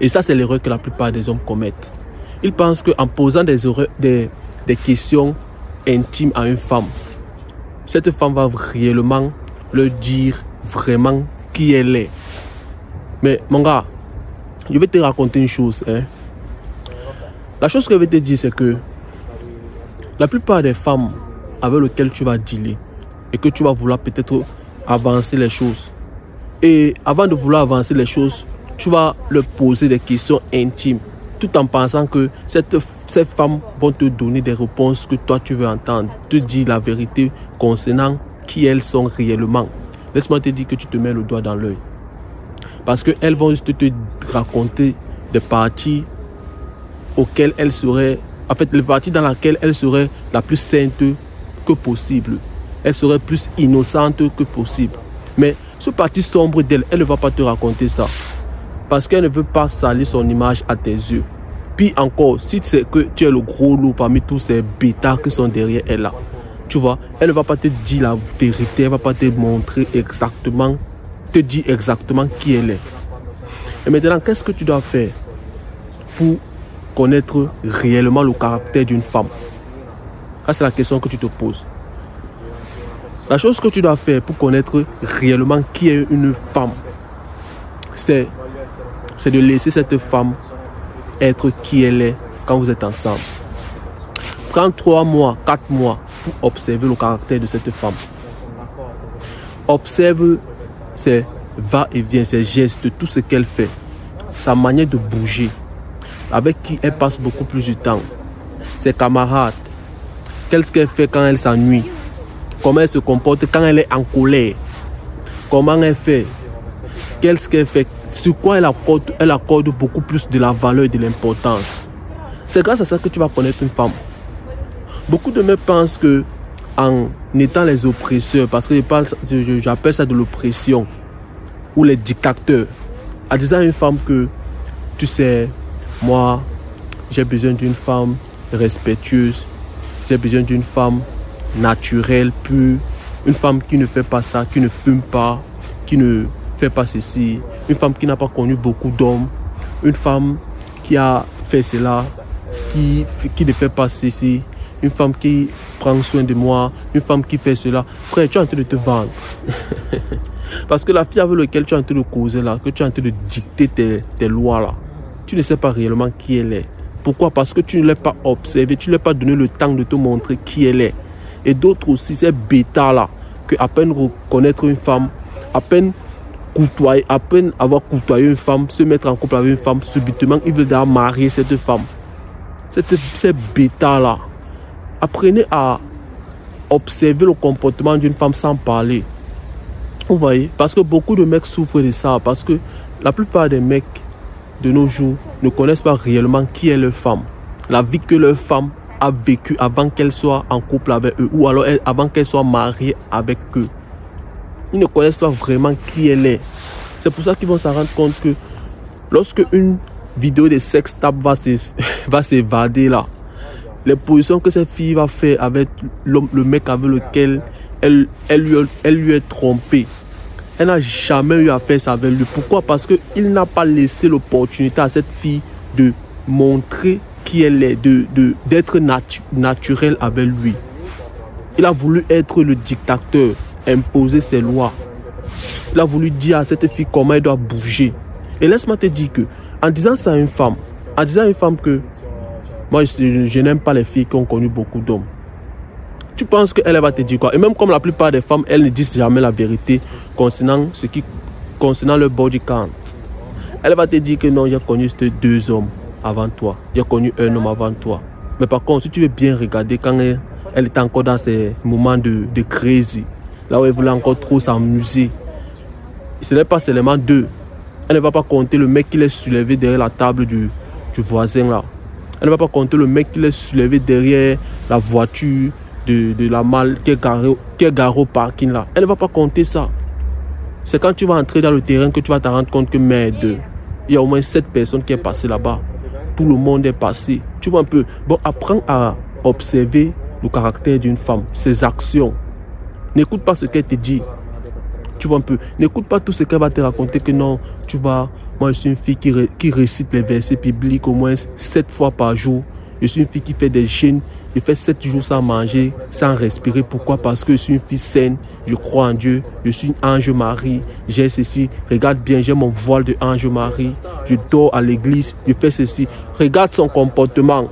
Et ça, c'est l'erreur que la plupart des hommes commettent. Ils pensent qu'en posant des questions intimes à une femme, cette femme va réellement leur dire vraiment qui elle est. Mais mon gars, je vais te raconter une chose. La chose que je vais te dire, c'est que la plupart des femmes avec lesquelles tu vas dealer et que tu vas vouloir peut-être avancer les choses. Et avant de vouloir avancer les choses, tu vas leur poser des questions intimes tout en pensant que ces femmes vont te donner des réponses que toi tu veux entendre, te dire la vérité concernant qui elles sont réellement. Laisse-moi te dire que tu te mets le doigt dans l'œil. Parce qu'elles vont juste te raconter des parties auxquelles elles seraient, en fait, les parties dans lesquelles elles seraient la plus sainte que possible. Elles seraient plus innocentes que possible. Mais ce parti sombre d'elle, elle ne va pas te raconter ça. Parce qu'elle ne veut pas salir son image à tes yeux. Puis encore, si c'est que tu es le gros loup parmi tous ces bêtas qui sont derrière elle là, tu vois, elle ne va pas te dire la vérité, elle ne va pas te montrer exactement, te dire exactement qui elle est. Et maintenant, qu'est-ce que tu dois faire pour connaître réellement le caractère d'une femme? Ça, c'est la question que tu te poses. La chose que tu dois faire pour connaître réellement qui est une femme, c'est de laisser cette femme être qui elle est quand vous êtes ensemble. Prends 3 mois, 4 mois pour observer le caractère de cette femme. Observe ses va-et-vient, ses gestes, tout ce qu'elle fait, sa manière de bouger, avec qui elle passe beaucoup plus de temps, ses camarades, qu'est-ce qu'elle fait quand elle s'ennuie, comment elle se comporte quand elle est en colère, comment elle fait, qu'est-ce qu'elle fait, sur quoi elle accorde beaucoup plus de la valeur et de l'importance. C'est grâce à ça que tu vas connaître une femme. Beaucoup de mecs pensent que en étant les oppresseurs, parce que j'appelle ça de l'oppression, ou les dictateurs, en disant à une femme que, tu sais, moi, j'ai besoin d'une femme respectueuse, j'ai besoin d'une femme naturelle, pure, une femme qui ne fait pas ça, qui ne fume pas, qui ne fait pas ceci, une femme qui n'a pas connu beaucoup d'hommes, une femme qui a fait cela, qui ne fait pas ceci, une femme qui prend soin de moi, une femme qui fait cela. Frère, tu es en train de te vendre. Parce que la fille avec laquelle tu es en train de causer là, que tu es en train de dicter tes lois là, tu ne sais pas réellement qui elle est. Pourquoi? Parce que tu ne l'as pas observé, tu ne l'as pas donné le temps de te montrer qui elle est. Et d'autres aussi, ces bêtas là, que à peine reconnaître une femme, à peine avoir côtoyé une femme, se mettre en couple avec une femme, subitement, ils veulent déjà marier cette femme. Ces bêtas là, apprenez à observer le comportement d'une femme sans parler. Vous voyez? Parce que beaucoup de mecs souffrent de ça. Parce que la plupart des mecs de nos jours ne connaissent pas réellement qui est leur femme. La vie que leur femme a vécue avant qu'elle soit en couple avec eux. Ou alors avant qu'elle soit mariée avec eux. Ils ne connaissent pas vraiment qui elle est. C'est pour ça qu'ils vont s'en rendre compte que lorsque une vidéo de sex tape va s'évader là, les positions que cette fille va faire avec le mec avec lequel elle lui est trompée, elle n'a jamais eu à faire ça avec lui. Pourquoi? Parce qu'il n'a pas laissé l'opportunité à cette fille de montrer qui elle est, d'être naturelle avec lui. Il a voulu être le dictateur, imposer ses lois. Il a voulu dire à cette fille comment elle doit bouger. Et laisse-moi te dire que, en disant ça à une femme, que moi je n'aime pas les filles qui ont connu beaucoup d'hommes, tu penses qu'elle va te dire quoi? Et même comme la plupart des femmes, elles ne disent jamais la vérité concernant leur body count. Elle va te dire que non, j'ai connu 2 hommes avant toi, j'ai connu 1 homme avant toi. Mais par contre, si tu veux bien regarder, quand elle était encore dans ces moments de crazy, là où elle voulait encore trop s'amuser, ce n'est pas seulement 2. Elle ne va pas compter le mec qui l'est soulevé derrière la table du voisin là. Elle ne va pas compter le mec qui l'est soulevé derrière la voiture de la malle qui est garée au parking là. Elle ne va pas compter ça. C'est quand tu vas entrer dans le terrain que tu vas te rendre compte que merde, il y a au moins 7 personnes qui sont passées là-bas. Tout le monde est passé. Tu vois un peu. Bon, apprends à observer le caractère d'une femme, ses actions. N'écoute pas ce qu'elle te dit. Tu vois un peu. N'écoute pas tout ce qu'elle va te raconter que non, tu vas Moi, je suis une fille qui récite les versets bibliques au moins 7 fois par jour. Je suis une fille qui fait des jeûnes. Je fais 7 jours sans manger, sans respirer. Pourquoi? Parce que je suis une fille saine. Je crois en Dieu. Je suis une ange Marie. J'ai ceci. Regarde bien, j'ai mon voile de ange Marie. Je dors à l'église. Je fais ceci. Regarde son comportement.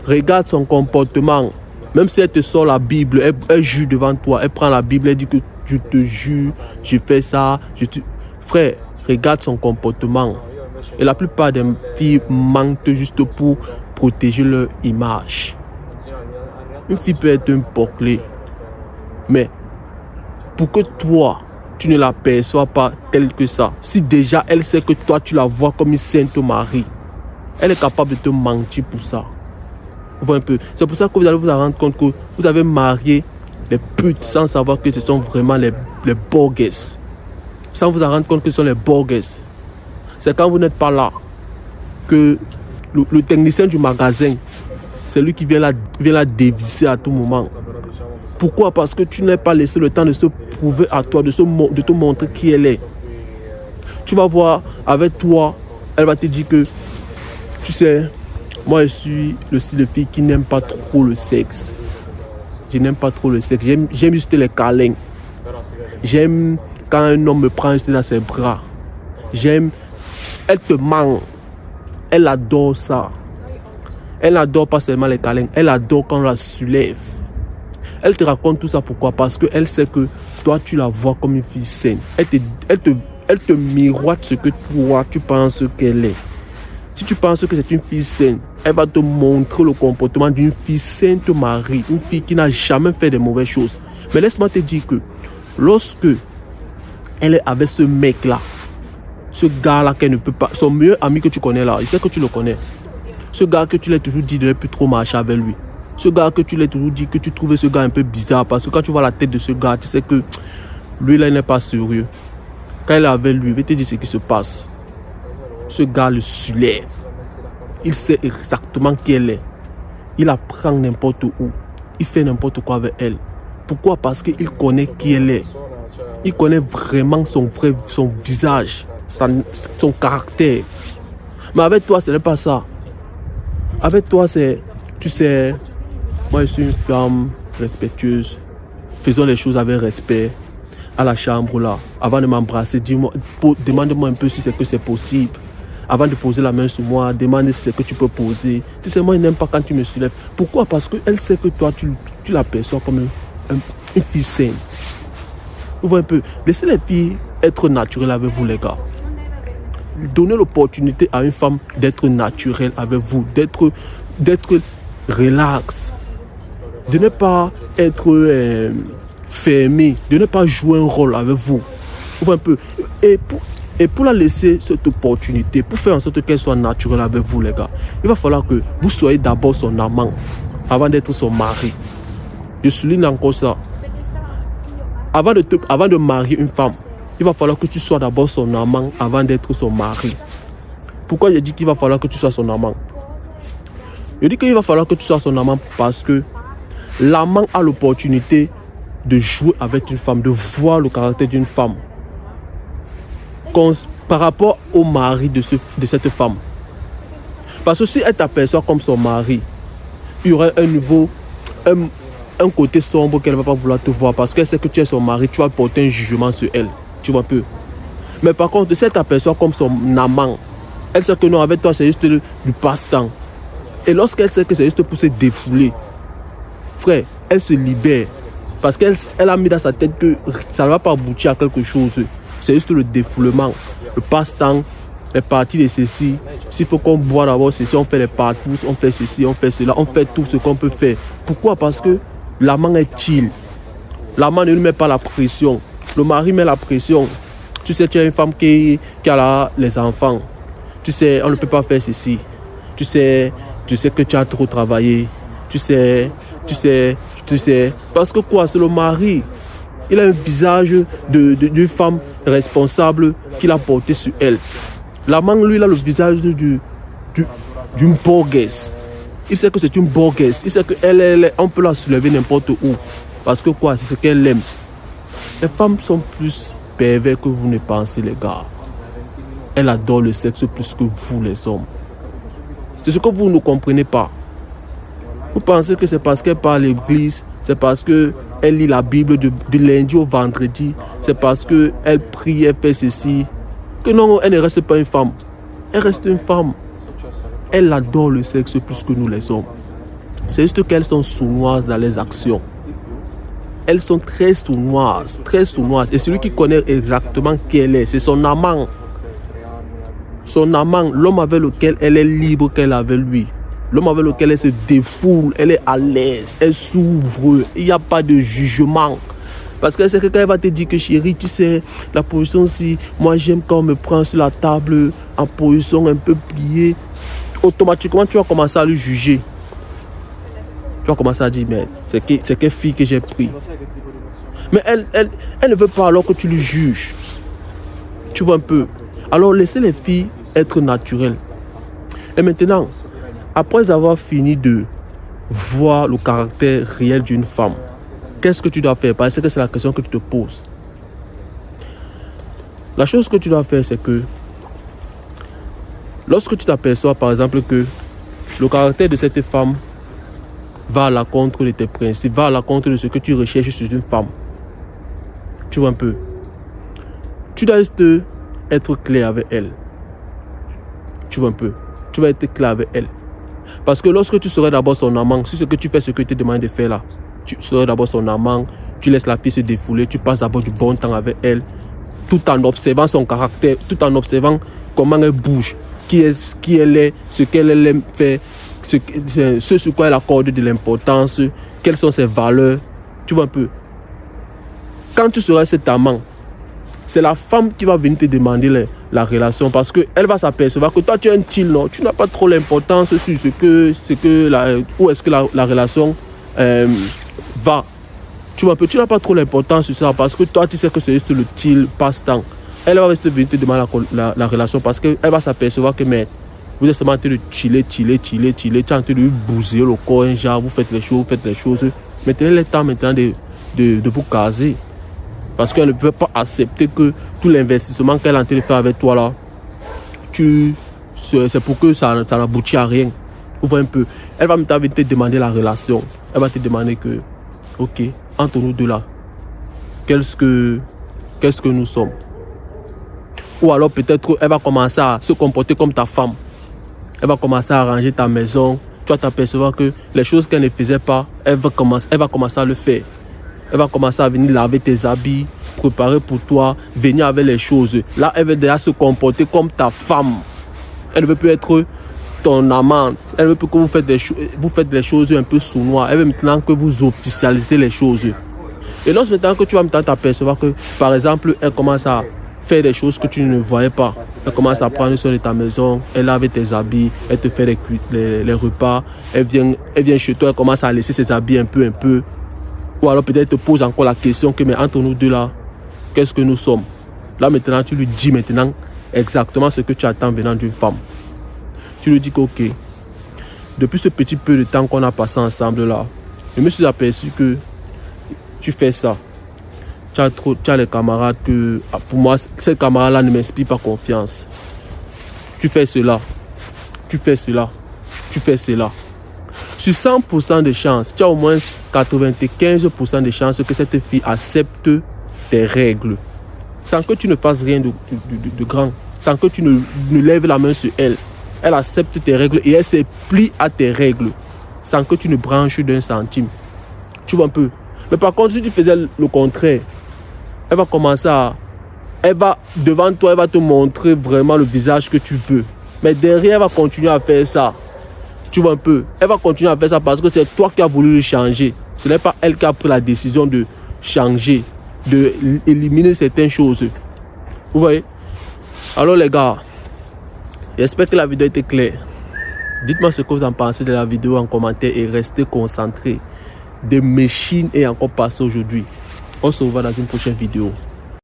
Regarde son comportement. Même si elle te sort la Bible, elle jure devant toi. Elle prend la Bible, elle dit que je te jure, je fais ça. Frère, regarde son comportement. Et la plupart des filles mentent juste pour protéger leur image. Une fille peut être un porclé. Mais pour que toi, tu ne la perçois pas telle que ça, si déjà elle sait que toi, tu la vois comme une sainte Marie, elle est capable de te mentir pour ça. Vous voyez un peu. C'est pour ça que vous allez vous rendre compte que vous avez marié les putes sans savoir que ce sont vraiment les borgues. Sans vous rendre compte que ce sont les borgues. C'est quand vous n'êtes pas là que le technicien du magasin, c'est lui qui vient la dévisser à tout moment. Pourquoi? Parce que tu n'as pas laissé le temps de se prouver à toi, de te montrer qui elle est. Tu vas voir avec toi, elle va te dire que, tu sais, moi je suis le style de fille qui n'aime pas trop le sexe. Je n'aime pas trop le sexe. J'aime juste les câlins. J'aime quand un homme me prend juste dans ses bras. J'aime. Elle te ment. Elle adore ça. Elle n'adore pas seulement les câlins. Elle adore quand on la soulève. Elle te raconte tout ça. Pourquoi? Parce qu'elle sait que toi, tu la vois comme une fille saine. Elle te miroite ce que toi, tu penses qu'elle est. Si tu penses que c'est une fille saine, elle va te montrer le comportement d'une fille sainte Marie. Une fille qui n'a jamais fait de mauvaises choses. Mais laisse-moi te dire que lorsque elle est avec ce mec-là, ce gars-là qu'elle ne peut pas... Son meilleur ami que tu connais là, il sait que tu le connais. Ce gars que tu l'as toujours dit de ne plus trop marcher avec lui. Ce gars que tu l'as toujours dit que tu trouvais ce gars un peu bizarre. Parce que quand tu vois la tête de ce gars, tu sais que lui là, il n'est pas sérieux. Quand elle est avec lui, il va te dire ce qui se passe. Ce gars le soulève. Il sait exactement qui elle est. Il la prend n'importe où. Il fait n'importe quoi avec elle. Pourquoi? Parce qu'il connaît qui elle est. Il connaît vraiment son visage, son caractère. Mais avec toi, ce n'est pas ça. Avec toi, c'est, tu sais, moi je suis une femme respectueuse. Faisons les choses avec respect. À la chambre là, avant de m'embrasser, demande-moi un peu si c'est que c'est possible. Avant de poser la main sur moi, demande si c'est que tu peux poser. Tu sais, moi, il n'aime pas quand tu me soulèves. Pourquoi? Parce qu'elle sait que toi, tu l'aperçois comme une fille saine. Vous voyez un peu. Laissez les filles être naturelles avec vous, les gars. Donnez l'opportunité à une femme d'être naturelle avec vous, d'être relax. De ne pas être fermé, de ne pas jouer un rôle avec vous. Vous voyez un peu. Et pour la laisser cette opportunité, pour faire en sorte qu'elle soit naturelle avec vous, les gars, il va falloir que vous soyez d'abord son amant avant d'être son mari. Je souligne encore ça. Avant de marier une femme, il va falloir que tu sois d'abord son amant avant d'être son mari. Pourquoi je dis qu'il va falloir que tu sois son amant? Je dis qu'il va falloir que tu sois son amant parce que l'amant a l'opportunité de jouer avec une femme, de voir le caractère d'une femme par rapport au mari de cette femme. Parce que si elle t'aperçoit comme son mari, il y aurait un côté sombre qu'elle ne va pas vouloir te voir parce qu'elle sait que tu es son mari, tu vas porter un jugement sur elle. Tu vois un peu. Mais par contre, si elle t'aperçoit comme son amant, elle sait que non, avec toi, c'est juste du passe-temps. Et lorsqu'elle sait que c'est juste pour se défouler, frère, elle se libère. Parce qu'elle a mis dans sa tête que ça ne va pas aboutir à quelque chose. C'est juste le défoulement, le passe-temps, les parties de ceci. S'il faut qu'on boit d'abord ceci, on fait les parties, on fait ceci, on fait cela, on fait tout ce qu'on peut faire. Pourquoi? Parce que l'amant est chill. L'amant ne lui met pas la pression. Le mari met la pression. Tu sais, tu es une femme qui a les enfants. Tu sais, on ne peut pas faire ceci. Tu sais que tu as trop travaillé. Tu sais. Parce que quoi? C'est le mari. Il a un visage d'une femme responsable qu'il a porté sur elle. L'amant, lui, il a le visage d'une borguesse. Il sait que c'est une borguesse. Il sait qu'on peut la soulever n'importe où. Parce que quoi? C'est ce qu'elle aime. Les femmes sont plus pervers que vous ne pensez, les gars. Elle adore le sexe plus que vous, les hommes. C'est ce que vous ne comprenez pas. Vous pensez que c'est parce qu'elle parle à l'église, c'est parce qu'elle lit la Bible de lundi au vendredi, c'est parce qu'elle prie, elle fait ceci, que non, elle ne reste pas une femme. Elle reste une femme. Elle adore le sexe plus que nous, les hommes. C'est juste qu'elles sont sournoises dans les actions. Elles sont très sournoises, très sournoises. Et celui qui connaît exactement qui elle est, c'est son amant. Son amant, l'homme avec lequel elle est libre qu'elle est avec lui. L'homme avec lequel elle se défoule, elle est à l'aise, elle s'ouvre. Il n'y a pas de jugement. Parce que c'est que quand elle va te dire que chérie, tu sais, la position aussi, moi j'aime quand on me prend sur la table en position un peu pliée. Automatiquement, tu vas commencer à le juger. Tu vas commencer à dire, mais c'est quelle fille que j'ai pris. Mais elle ne veut pas alors que tu le juges. Tu vois un peu. Alors laissez les filles être naturelles. Et maintenant, après avoir fini de voir le caractère réel d'une femme, qu'est-ce que tu dois faire? Parce que c'est la question que tu te poses. La chose que tu dois faire, c'est que lorsque tu t'aperçois, par exemple, que le caractère de cette femme va à l'encontre de tes principes, va à l'encontre de ce que tu recherches sur une femme. Tu vois un peu. Tu dois juste être clair avec elle. Tu vois un peu. Tu vas être clair avec elle. Parce que lorsque tu serais d'abord son amant, si ce que tu fais, ce que tu te demandes de faire là, tu serais d'abord son amant, tu laisses la fille se défouler, tu passes d'abord du bon temps avec elle, tout en observant son caractère, tout en observant comment elle bouge, qui elle est, ce qu'elle aime faire, ce sur quoi elle accorde de l'importance, quelles sont ses valeurs. Tu vois un peu. Quand tu seras cet amant, c'est la femme qui va venir te demander la relation parce qu'elle va s'apercevoir que toi tu es un chill, non? Tu n'as pas trop l'importance sur où est-ce que la relation va. Tu vois un peu, tu n'as pas trop l'importance sur ça parce que toi tu sais que c'est juste le chill passe-temps. Elle va rester venir te demander la relation parce qu'elle va s'apercevoir que mais vous êtes seulement en train de chiller, tu es en train de lui bousiller le corps, genre vous faites les choses. Maintenant il est temps maintenant de vous caser. Parce qu'elle ne peut pas accepter que tout l'investissement qu'elle est en train de faire avec toi là, c'est pour que ça n'aboutit à rien. Vous voyez un peu. Elle va maintenant te demander la relation. Elle va te demander que, ok, entre nous deux là, qu'est-ce que nous sommes? Ou alors peut-être elle va commencer à se comporter comme ta femme. Elle va commencer à arranger ta maison. Tu vas t'apercevoir que les choses qu'elle ne faisait pas, elle va commencer à le faire. Elle va commencer à venir laver tes habits, préparer pour toi, venir avec les choses. Là, elle va déjà se comporter comme ta femme. Elle ne veut plus être ton amante. Elle ne veut plus que vous faites des choses un peu sournoises. Elle veut maintenant que vous officialisez les choses. Et lorsque maintenant que tu vas maintenant t'apercevoir que, par exemple, elle commence à faire des choses que tu ne voyais pas. Elle commence à prendre soin de ta maison, elle lave tes habits, elle te fait les repas, elle vient chez toi, elle commence à laisser ses habits un peu. Ou alors peut-être te pose encore la question que mais entre nous deux là, qu'est-ce que nous sommes? Là maintenant tu lui dis maintenant exactement ce que tu attends venant d'une femme. Tu lui dis que ok, depuis ce petit peu de temps qu'on a passé ensemble là, je me suis aperçu que tu fais ça. Tu as les camarades que pour moi ces camarades là ne m'inspirent pas confiance. Tu fais cela. Sur 100% de chances, tu as au moins 95% de chances que cette fille accepte tes règles. Sans que tu ne fasses rien de grand. Sans que tu ne lèves la main sur elle. Elle accepte tes règles et elle se plie à tes règles. Sans que tu ne branches d'un centime. Tu vois un peu. Mais par contre, si tu faisais le contraire, elle va commencer à... devant toi, elle va te montrer vraiment le visage que tu veux. Mais derrière, elle va continuer à faire ça. Tu vois un peu. Elle va continuer à faire ça parce que c'est toi qui as voulu le changer. Ce n'est pas elle qui a pris la décision de changer, d'éliminer certaines choses. Vous voyez? Alors les gars, j'espère que la vidéo était claire. Dites-moi ce que vous en pensez de la vidéo en commentaire et restez concentrés. Des machines et encore passé aujourd'hui. On se revoit dans une prochaine vidéo.